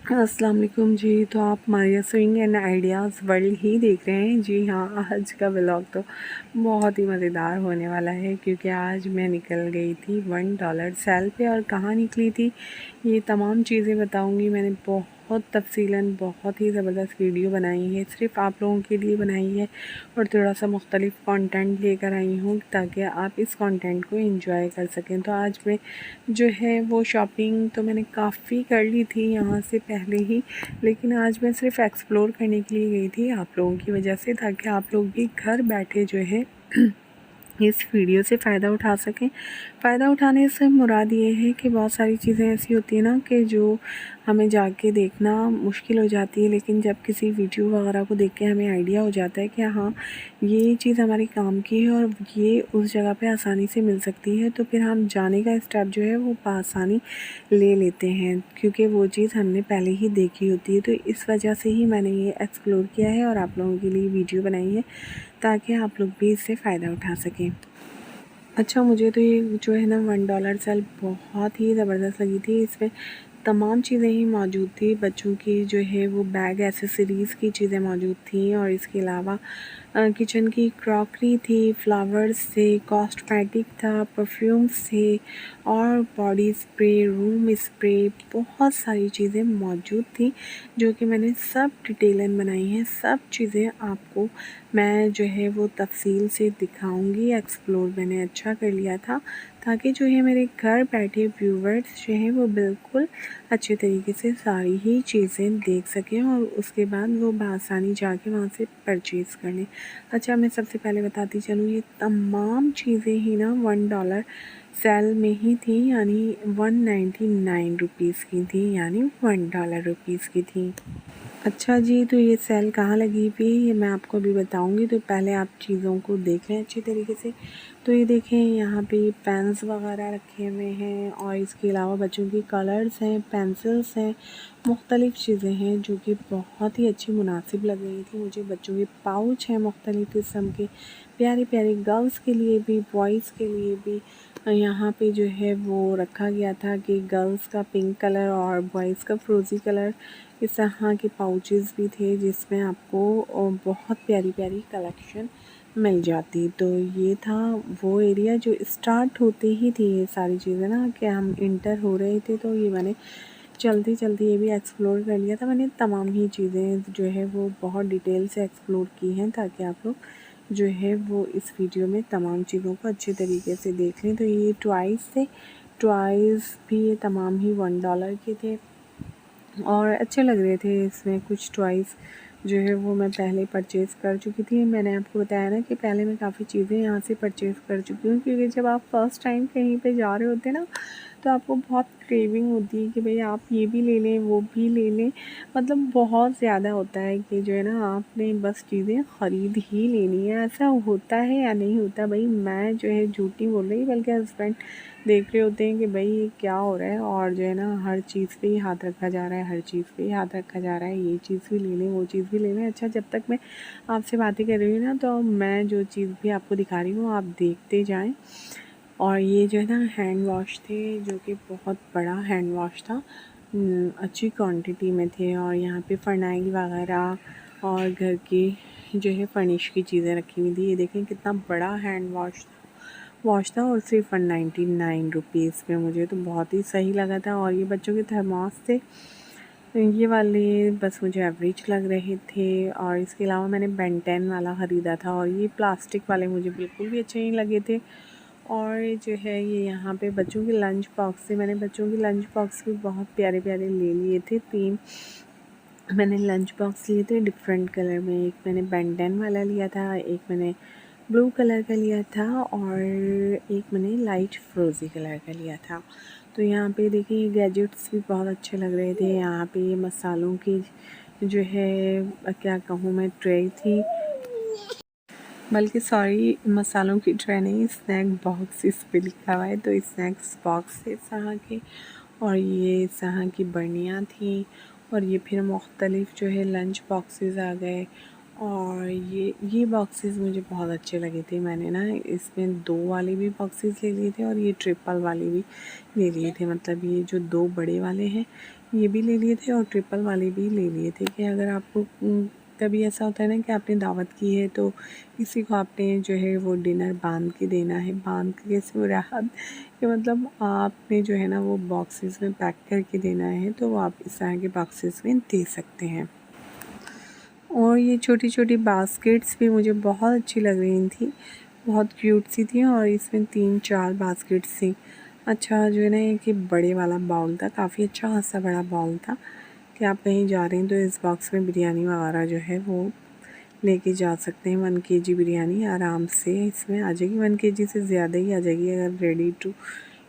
अस्सलाम वालेकुम जी। तो आप Maria swing and ideas world ही देख रहे हैं। जी हाँ, आज का व्लॉग तो बहुत ही मज़ेदार होने वाला है क्योंकि आज मैं निकल गई थी $1 सेल पे। और कहाँ निकली थी ये तमाम चीज़ें बताऊंगी। मैंने बहुत तफसीलन बहुत ही ज़बरदस्त वीडियो बनाई है, सिर्फ आप लोगों के लिए बनाई है और थोड़ा सा मुख्तलिफ कंटेंट लेकर आई हूँ ताकि आप इस कंटेंट को एंजॉय कर सकें। तो आज मैं जो है वो शॉपिंग तो मैंने काफ़ी कर ली थी यहाँ से पहले ही, लेकिन आज मैं सिर्फ एक्सप्लोर करने के लिए गई थी आप लोगों की वजह से, ताकि आप लोग भी घर बैठे जो है इस वीडियो से फ़ायदा उठा सकें। फ़ायदा उठाने से मुराद ये है कि बहुत सारी चीज़ें ऐसी होती हैं ना कि जो हमें जाके देखना मुश्किल हो जाती है, लेकिन जब किसी वीडियो वगैरह को देख के हमें आइडिया हो जाता है कि हाँ ये चीज़ हमारे काम की है और ये उस जगह पे आसानी से मिल सकती है, तो फिर हम जाने का स्टेप जो है वो आसानी ले लेते हैं क्योंकि वो चीज़ हमने पहले ही देखी होती है। तो इस वजह से ही मैंने ये एक्सप्लोर किया है और आप लोगों के लिए वीडियो बनाई है ताकि आप लोग भी इससे फ़ायदा उठा सकें। अच्छा, मुझे तो ये जो है ना $1 सेल बहुत ही ज़बरदस्त लगी थी। इसमें तमाम चीज़ें ही मौजूद थी। बच्चों की जो है वो बैग एक्सेसरीज़ की चीज़ें मौजूद थी और इसके अलावा किचन की क्रॉकरी थी, फ्लावर्स थे, कॉस्मेटिक था, परफ्यूम्स थे और बॉडी स्प्रे, रूम स्प्रे, बहुत सारी चीज़ें मौजूद थी जो कि मैंने सब डिटेलन बनाई हैं। सब चीज़ें आपको मैं जो है वो तफ़सील से दिखाऊंगी। एक्सप्लोर मैंने अच्छा कर लिया था ताकि जो है मेरे घर बैठे व्यूवर्स जो हैं वो बिल्कुल अच्छे तरीके से सारी ही चीज़ें देख सकें और उसके बाद वो बआसानी जाके वहाँ से परचेज़ कर लें। अच्छा, मैं सबसे पहले बताती चलूँ, ये तमाम चीज़ें ही ना $1 सेल में ही थी, यानी 199 रुपीज़ की थी, यानी $1 रुपीज़ की थी। अच्छा जी, तो ये सेल कहाँ लगी हुई है ये मैं आपको अभी बताऊंगी। तो पहले आप चीज़ों को देख लें अच्छी तरीके से। तो ये देखें, यहाँ पे पेन्स वगैरह रखे हुए हैं और इसके अलावा बच्चों की कलर्स हैं, पेंसिल्स हैं, मुख्तलिफ़ चीज़ें हैं जो कि बहुत ही अच्छी मुनासिब लग रही थी मुझे। बच्चों के पाउच हैं मुख्तलिफ़ किस्म के, प्यारी प्यारी, गर्ल्स के लिए भी बॉयज़ के लिए भी। यहाँ पे जो है वो रखा गया था कि गर्ल्स का पिंक कलर और बॉयज़ का फ्रोज़ी कलर, इस तरह के पाउचेस भी थे जिसमें आपको बहुत प्यारी प्यारी कलेक्शन मिल जाती। तो ये था वो एरिया जो स्टार्ट होते ही थी ये सारी चीज़ें ना, कि हम इंटर हो रहे थे। तो ये मैंने चलते चलते ये भी एक्सप्लोर कर लिया था। मैंने तमाम ही चीज़ें जो है वो बहुत डिटेल से एक्सप्लोर की हैं ताकि आप लोग जो है वो इस वीडियो में तमाम चीज़ों को अच्छे तरीके से देख लें। तो ये टॉयज़ थे, टॉयज़ भी ये तमाम ही $1 के थे और अच्छे लग रहे थे। इसमें कुछ टॉयज़ जो है वो मैं पहले परचेज़ कर चुकी थी। मैंने आपको बताया ना कि पहले मैं काफ़ी चीज़ें यहाँ से परचेज़ कर चुकी हूँ क्योंकि जब आप फ़र्स्ट टाइम कहीं पे जा रहे होते हैं ना, तो आपको बहुत क्रेविंग होती है कि भई आप ये भी ले लें, वो भी ले लें। मतलब बहुत ज़्यादा होता है कि जो है ना आपने बस चीज़ें ख़रीद ही लेनी है। ऐसा होता है या नहीं होता? भई मैं जो है झूठ नहीं बोल रही, बल्कि हस्बैंड देख रहे होते हैं कि भाई ये क्या हो रहा है, और जो है ना हर चीज़ पे ही हाथ रखा जा रहा है, हर चीज़ पे ही हाथ रखा जा रहा है, ये चीज़ भी ले लें, वो चीज़ भी ले लें। अच्छा, जब तक मैं आपसे बातें कर रही हूँ ना, तो मैं जो चीज़ भी आपको दिखा रही हूँ आप देखते जाएं। और ये जो है ना हैंड वॉश थे जो कि बहुत बड़ा हैंड वॉश था, अच्छी क्वांटिटी में थे। और यहाँ पे फ़र्नाइल वगैरह और घर की जो है फर्निश की चीज़ें रखी हुई थी। ये देखें कितना बड़ा हैंड वॉश था और सिर्फ 199 रुपीज़ में। मुझे तो बहुत ही सही लगा था। और ये बच्चों के थर्मास थे, ये वाले बस मुझे एवरेज लग रहे थे। और इसके अलावा मैंने बेन 10 वाला ख़रीदा था और ये प्लास्टिक वाले मुझे बिल्कुल भी अच्छे नहीं लगे थे। और जो है ये यहाँ पे बच्चों के लंच बॉक्स थे। मैंने बच्चों के लंच बॉक्स भी बहुत प्यारे प्यारे ले लिए थे। 3 मैंने लंच बॉक्स लिए थे डिफरेंट कलर में। एक मैंने बेन 10 वाला लिया था, एक मैंने ब्लू कलर का लिया था और एक मैंने लाइट फ्रोज़ी कलर का लिया था। तो यहाँ पे देखिए गैजेट्स भी बहुत अच्छे लग रहे थे। यहाँ पे मसालों की जो है क्या कहूँ मैं, ट्रे थी, बल्कि सॉरी मसालों की ट्रे नहीं, स्नैक बॉक्स इस पे लिखा हुआ है। तो स्नैक्स बॉक्स थे इस तरह के और ये इस तरह की बर्नियाँ थी। और ये फिर मुख्तलिफ़ जो है लंच बॉक्सेस आ गए। और ये बॉक्सेस मुझे बहुत अच्छे लगे थे। मैंने ना इसमें 2 वाले भी बॉक्सेस ले लिए थे और ये ट्रिपल वाले भी ले लिए थे। मतलब ये जो 2 बड़े वाले हैं ये भी ले लिए थे और ट्रिपल वाले भी ले लिए थे कि अगर आपको कभी ऐसा होता है ना कि आपने दावत की है तो किसी को आपने जो है वो डिनर बांध के देना है। बांध के कैसे मुराद कि मतलब आपने जो है ना वो बॉक्सेस में पैक करके देना है, तो वो आप इस तरह के बॉक्सेस में दे सकते हैं। और ये छोटी छोटी बास्केट्स भी मुझे बहुत अच्छी लग रही थी, बहुत क्यूट सी थी और इसमें 3-4 बास्केट्स थी। अच्छा जो है ना एक ये बड़े वाला बाउल था, काफ़ी अच्छा खासा बड़ा बाउल था कि आप कहीं जा रहे हैं तो इस बॉक्स में बिरयानी वगैरह जो है वो लेके जा सकते हैं। 1 केजी बिरयानी आराम से इसमें आ जाएगी, 1 केजी से ज़्यादा ही आ जाएगी। अगर रेडी टू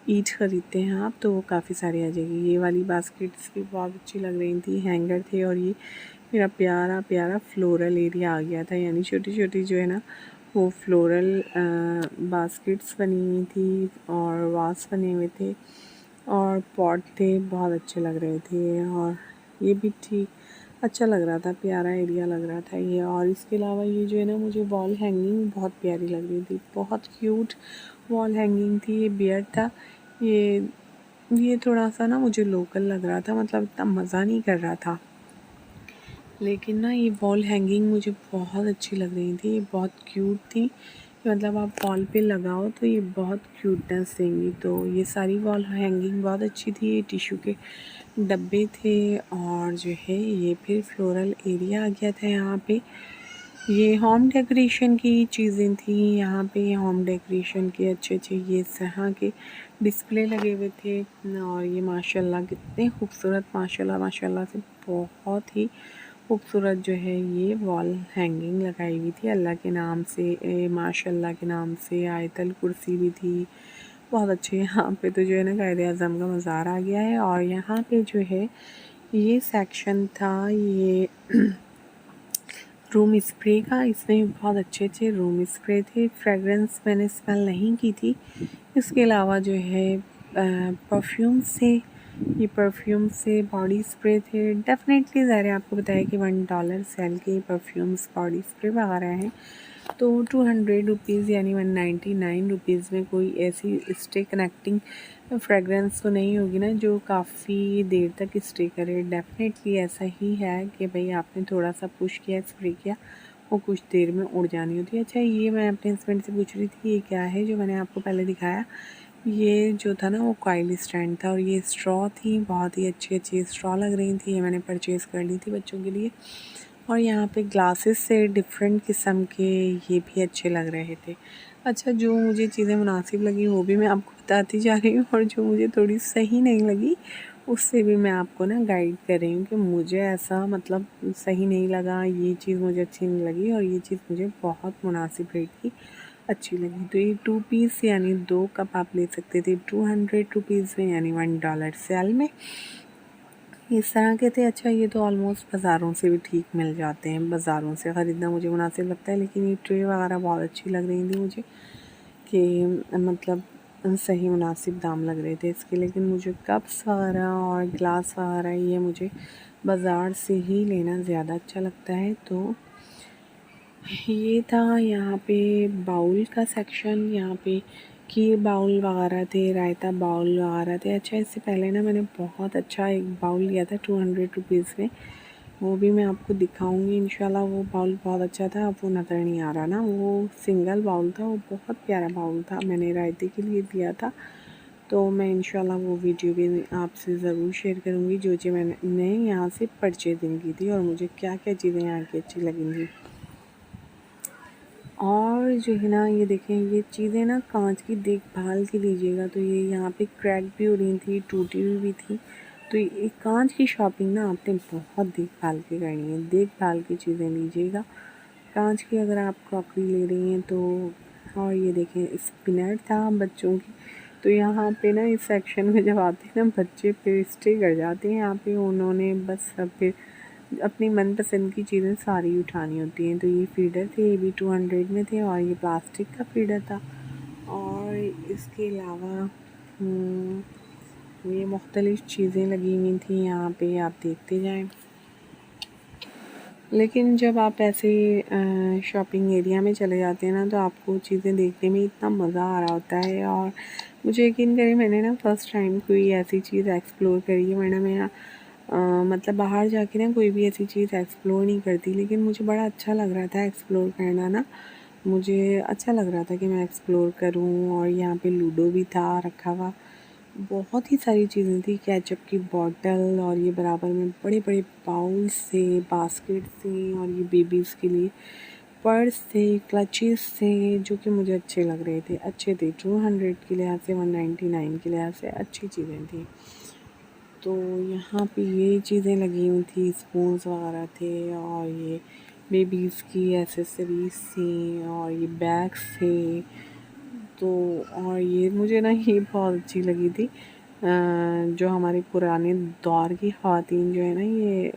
ईट ख़रीदते हैं आप तो वो काफ़ी सारी आ जाएगी। ये वाली बास्केट्स भी बहुत अच्छी लग रही थी, हैंगर थे और ये मेरा प्यारा प्यारा फ्लोरल एरिया आ गया था, यानी छोटी छोटी जो है ना वो फ्लोरल बास्केट्स बनी हुई थी और वास बने हुए थे और पॉट थे, बहुत अच्छे लग रहे थे। और ये भी ठीक अच्छा लग रहा था, प्यारा एरिया लग रहा था ये। और इसके अलावा ये जो है ना मुझे वॉल हैंगिंग बहुत प्यारी लग रही थी, बहुत क्यूट वॉल हैंगिंग थी। ये बियर था, ये थोड़ा सा ना मुझे लोकल लग रहा था, मतलब इतना मज़ा नहीं कर रहा था, लेकिन ना ये वॉल हैंगिंग मुझे बहुत अच्छी लग रही थी। ये बहुत क्यूट थी, मतलब आप वॉल पे लगाओ तो ये बहुत क्यूटनेस देंगी। तो ये सारी वॉल हैंगिंग बहुत अच्छी थी। ये टिश्यू के डब्बे थे और जो है ये फिर फ्लोरल एरिया आ गया था यहाँ पे। ये होम डेकोरेशन की चीज़ें थी यहाँ पे, होम डेकोरेशन के अच्छे अच्छे ये तरह के डिस्प्ले लगे हुए थे। और ये माशाल्लाह कितने खूबसूरत, माशाल्लाह माशाल्लाह से बहुत ही खूबसूरत जो है ये वॉल हैंगिंग लगाई हुई थी अल्लाह के नाम से, माशाल्लाह के नाम से। आयतल कुर्सी भी थी, बहुत अच्छे। यहाँ पे तो जो है ना कायदे आज़म का मज़ार आ गया है। और यहाँ पे जो है ये सेक्शन था ये रूम स्प्रे का, इसमें बहुत अच्छे अच्छे रूम स्प्रे थे। फ्रेगरेंस मैंने स्मेल नहीं की थी। इसके अलावा जो है परफ्यूम से, ये परफ्यूम से बॉडी स्प्रे थे। डेफिनेटली ज़ाहिर है आपको बताया कि $1 सेल के परफ्यूम्स बॉडी स्प्रे वगैरह हैं, तो 200 रुपीज़ यानी 199 रुपीज़ में कोई ऐसी स्टे कनेक्टिंग फ्रेगरेंस तो नहीं होगी ना जो काफ़ी देर तक स्टे करे। डेफिनेटली ऐसा ही है कि भाई आपने थोड़ा सा पुश किया, स्प्रे किया, वो कुछ देर में उड़ जानी होती है। अच्छा ये मैं अपने हस्बैंड से पूछ रही थी ये क्या है जो मैंने आपको पहले दिखाया। ये जो था ना वो कॉइल स्टैंड था और ये स्ट्रॉ थी, बहुत ही अच्छी अच्छी स्ट्रॉ लग रही थी। ये मैंने परचेज़ कर ली थी बच्चों के लिए। और यहाँ पे ग्लासेस से डिफरेंट किस्म के ये भी अच्छे लग रहे थे। अच्छा जो मुझे चीज़ें मुनासिब लगी वो भी मैं आपको बताती जा रही हूँ और जो मुझे थोड़ी सही नहीं लगी उससे भी मैं आपको ना गाइड कर रही हूँ कि मुझे ऐसा मतलब सही नहीं लगा, ये चीज़ मुझे अच्छी नहीं लगी और ये चीज़ मुझे बहुत मुनासिब रेट की अच्छी लगी। तो ये 2 पीस यानी 2 कप आप ले सकते थे 200 रुपीज़ में, यानी $1 सेल में इस तरह के थे। अच्छा ये तो ऑलमोस्ट बाज़ारों से भी ठीक मिल जाते हैं, बाज़ारों से ख़रीदना मुझे मुनासिब लगता है। लेकिन ये ट्रे वगैरह बहुत अच्छी लग रही थी मुझे कि मतलब सही मुनासिब दाम लग रहे थे इसके। लेकिन मुझे कप्स वगैरह और ग्लास वगैरह ये मुझे बाज़ार से ही लेना ज़्यादा अच्छा लगता है। तो ये था यहाँ पे बाउल का सेक्शन, यहाँ पे खीर बाउल वगैरह थे, रायता बाउल वगैरह थे। अच्छा इससे पहले ना मैंने बहुत अच्छा एक बाउल लिया था 200 रुपीज़ में, वो भी मैं आपको दिखाऊंगी इंशाल्लाह। वो बाउल बहुत अच्छा था, अब वो नज़र नहीं आ रहा ना, वो सिंगल बाउल था, वो बहुत प्यारा बाउल था, मैंने रायते के लिए दिया था। तो मैं इंशाल्लाह वो वीडियो भी आपसे ज़रूर शेयर करूँगी जो जो मैंने यहाँ से परचेजिंग की थी और मुझे क्या क्या चीज़ें यहाँ की अच्छी लगेंगी। और जो है ना ये देखें ये चीज़ें ना कांच की देखभाल की लीजिएगा। तो ये यहाँ पे क्रैक भी हो रही थी, टूटी हुई भी थी। तो ये कांच की शॉपिंग ना आपने बहुत देखभाल की करनी है, देखभाल की चीज़ें लीजिएगा कांच की अगर आप क्रॉकरी ले रही हैं तो। और ये देखें स्पिनर था बच्चों की। तो यहाँ पे ना इस सेक्शन में जब आते हैं ना बच्चे फिर स्टे कर जाते हैं यहाँ पे, उन्होंने बस फिर अपनी मनपसंद की चीज़ें सारी उठानी होती हैं। तो ये फीडर थे, ये भी 200 में थे और ये प्लास्टिक का फीडर था। और इसके अलावा ये मुख्तलिफ़ चीज़ें लगी हुई थी यहाँ पे, आप देखते जाएं। लेकिन जब आप ऐसे शॉपिंग एरिया में चले जाते हैं ना तो आपको चीज़ें देखने में इतना मज़ा आ रहा होता है। और मुझे यकीन करिए मैंने ना फ़र्स्ट टाइम कोई ऐसी चीज़ एक्सप्लोर करी है। मैंने मतलब बाहर जाके ना कोई भी ऐसी चीज़ एक्सप्लोर नहीं करती, लेकिन मुझे बड़ा अच्छा लग रहा था एक्सप्लोर करना ना। मुझे अच्छा लग रहा था कि मैं एक्सप्लोर करूं। और यहाँ पे लूडो भी था रखा हुआ, बहुत ही सारी चीज़ें थी, केचप की बॉटल, और ये बराबर में बड़े बड़े बाउल्स थे, बास्केट थे, और ये बेबीज़ के लिए पर्स थे, क्लचेस थे, जो कि मुझे अच्छे लग रहे थे, अच्छे थे 200 के लिहाज से, 199 के लिहाज से अच्छी चीज़ें थी। तो यहाँ पे ये चीज़ें लगी हुई थी, स्पून्स वगैरह थे, और ये बेबीज़ की एसेसरीज थी, और ये बैग्स थे। तो और ये मुझे ना ये बहुत अच्छी लगी थी, जो हमारे पुराने दौर की ख़वातीन जो है ना, ये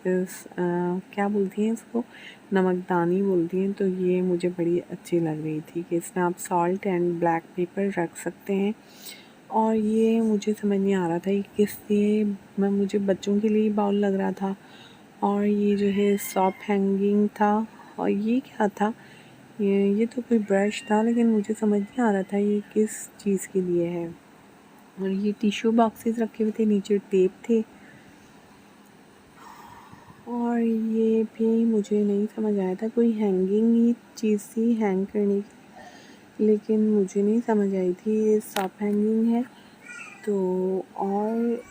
क्या बोलती हैं इसको, नमकदानी बोलती हैं। तो ये मुझे बड़ी अच्छी लग रही थी कि इसमें आप सॉल्ट एंड ब्लैक पेपर रख सकते हैं। और ये मुझे समझ नहीं आ रहा था ये किस लिए, मैं मुझे बच्चों के लिए बाउल लग रहा था। और ये जो है सॉप हैंगिंग था। और ये क्या था, ये तो कोई ब्रश था, लेकिन मुझे समझ नहीं आ रहा था ये किस चीज़ के लिए है। और ये टिश्यू बॉक्सेस रखे हुए थे, नीचे टेप थे। और ये भी मुझे नहीं समझ आया था, कोई हैंगिंग ही चीज़ थी हैंग करने की, लेकिन मुझे नहीं समझ आई थी ये सॉप हैंगिंग है। तो और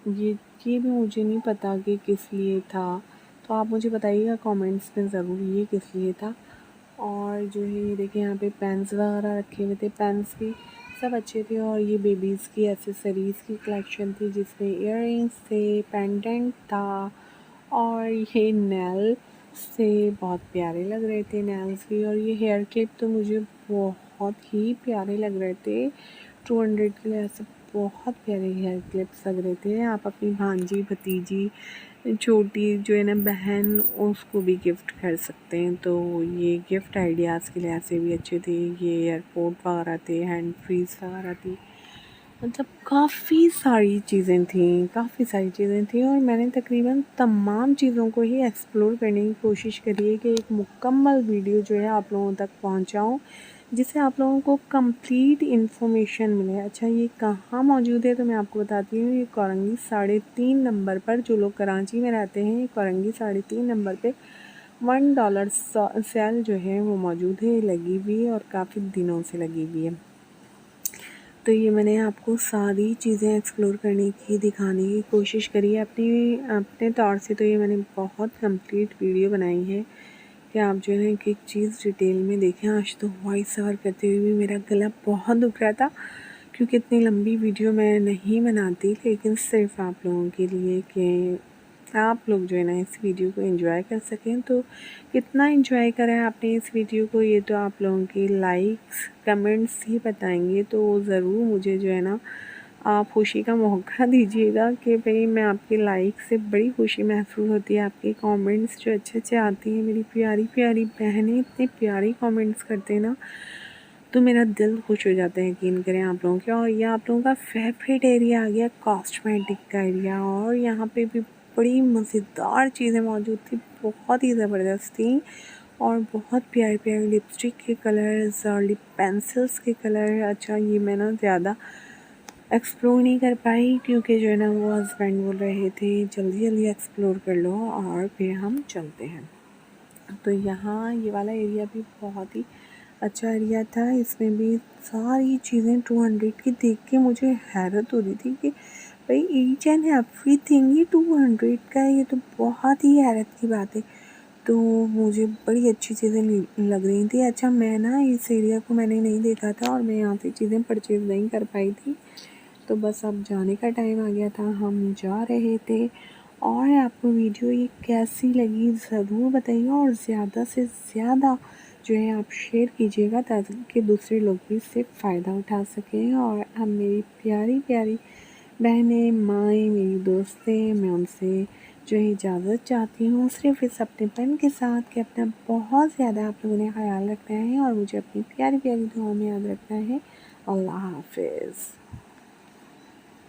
ये भी मुझे नहीं पता कि किस लिए था, तो आप मुझे बताइएगा कमेंट्स में ज़रूर ये किस लिए था। और जो है ये देखिए यहाँ पे पेन्स वगैरह रखे हुए थे, पेन्स भी सब अच्छे थे। और ये बेबीज़ की एसेसरीज़ की कलेक्शन थी, जिसमें इयररिंग्स थे, पेंडेंट था, और ये नेल से बहुत प्यारे लग रहे थे नेल्स भी। और ये हेयर क्लिप तो मुझे बहुत ही प्यारे लग रहे थे, 200 के लिए ऐसे बहुत प्यारे हेयर क्लिप्स लग रहे थे। आप अपनी भांजी भतीजी छोटी जो है ना बहन, उसको भी गिफ्ट कर सकते हैं। तो ये गिफ्ट आइडियाज़ के लिए ऐसे भी अच्छे थे। ये एयरपोर्ट वगैरह थे, हैंड फ्रीज वगैरह थी, मतलब काफ़ी सारी चीज़ें थी, काफ़ी सारी चीज़ें थी। और मैंने तकरीबन तमाम चीज़ों को ही एक्सप्लोर करने की कोशिश करी है कि एक मुकम्मल वीडियो जो है आप लोगों तक पहुंचाऊं, जिससे आप लोगों को कंप्लीट इन्फॉर्मेशन मिले। अच्छा ये कहाँ मौजूद है, तो मैं आपको बताती हूँ, ये कोरंगी 3.5 नंबर पर, जो लोग कराची में रहते हैं, ये कोरंगी 3.5 नंबर पे $1 सेल जो है वो मौजूद है, लगी हुई है, और काफ़ी दिनों से लगी हुई है। तो ये मैंने आपको सारी चीज़ें एक्सप्लोर करने की, दिखाने की कोशिश करी है अपने तौर से। तो ये मैंने बहुत कंप्लीट वीडियो बनाई है कि आप जो है एक एक चीज़ डिटेल में देखें। आज तो वॉइस ओवर करते हुए भी मेरा गला बहुत दुख रहा था, क्योंकि इतनी लंबी वीडियो मैं नहीं बनाती, लेकिन सिर्फ आप लोगों के लिए कि आप लोग जो है ना इस वीडियो को एंजॉय कर सकें। तो कितना एंजॉय करें आपने इस वीडियो को, ये तो आप लोगों के लाइक्स कमेंट्स ही बताएंगे। तो ज़रूर मुझे जो है ना आप खुशी का मौका दीजिएगा कि भाई मैं आपके लाइक से बड़ी खुशी महसूस होती है, आपके कमेंट्स जो अच्छे अच्छे आते हैं, मेरी प्यारी प्यारी बहनें इतने प्यारी कमेंट्स करते हैं ना, तो मेरा दिल खुश हो जाता है, यकीन करें आप लोगों के। और ये आप लोगों का फेवरेट एरिया आ गया कॉस्मेटिक का एरिया, और यहाँ पे भी बड़ी मज़ेदार चीज़ें मौजूद थी, बहुत ही ज़बरदस्त थी। और बहुत प्यारे प्यारे लिपस्टिक के कलर्स और लिप पेंसिल्स के कलर। अच्छा ये मैं ना ज़्यादा एक्सप्लोर नहीं कर पाई, क्योंकि जो है ना वो हस्बैंड बोल रहे थे जल्दी जल्दी एक्सप्लोर कर लो और फिर हम चलते हैं। तो यहाँ ये वाला एरिया भी बहुत ही अच्छा एरिया था, इसमें भी सारी चीज़ें 200 की देख के मुझे हैरत हो रही थी कि भाई each and every thing he 200 का है, ये तो बहुत ही हैरत की बात है। तो मुझे बड़ी अच्छी चीज़ें लग रही थी। अच्छा मैं ना इस एरिया को मैंने नहीं देखा था, और मैं यहाँ से चीज़ें परचेज़ नहीं कर पाई थी। तो बस अब जाने का टाइम आ गया था, हम जा रहे थे। और आपको वीडियो ये कैसी लगी ज़रूर बताइए, और ज़्यादा से ज़्यादा जो है आप शेयर कीजिएगा, ताकि दूसरे लोग भी इससे फ़ायदा उठा सकें। और हम मेरी प्यारी प्यारी बहनें, माएँ, मेरी दोस्तें, मैं उनसे जो है इजाज़त चाहती हूँ, सिर्फ़ इस अपनेपन के साथ कि अपना बहुत ज़्यादा आप लोगों ने ख़याल रखना है, और मुझे अपनी प्यारी प्यारी दुआओं में याद रखना है। अल्लाह हाफ़िज़।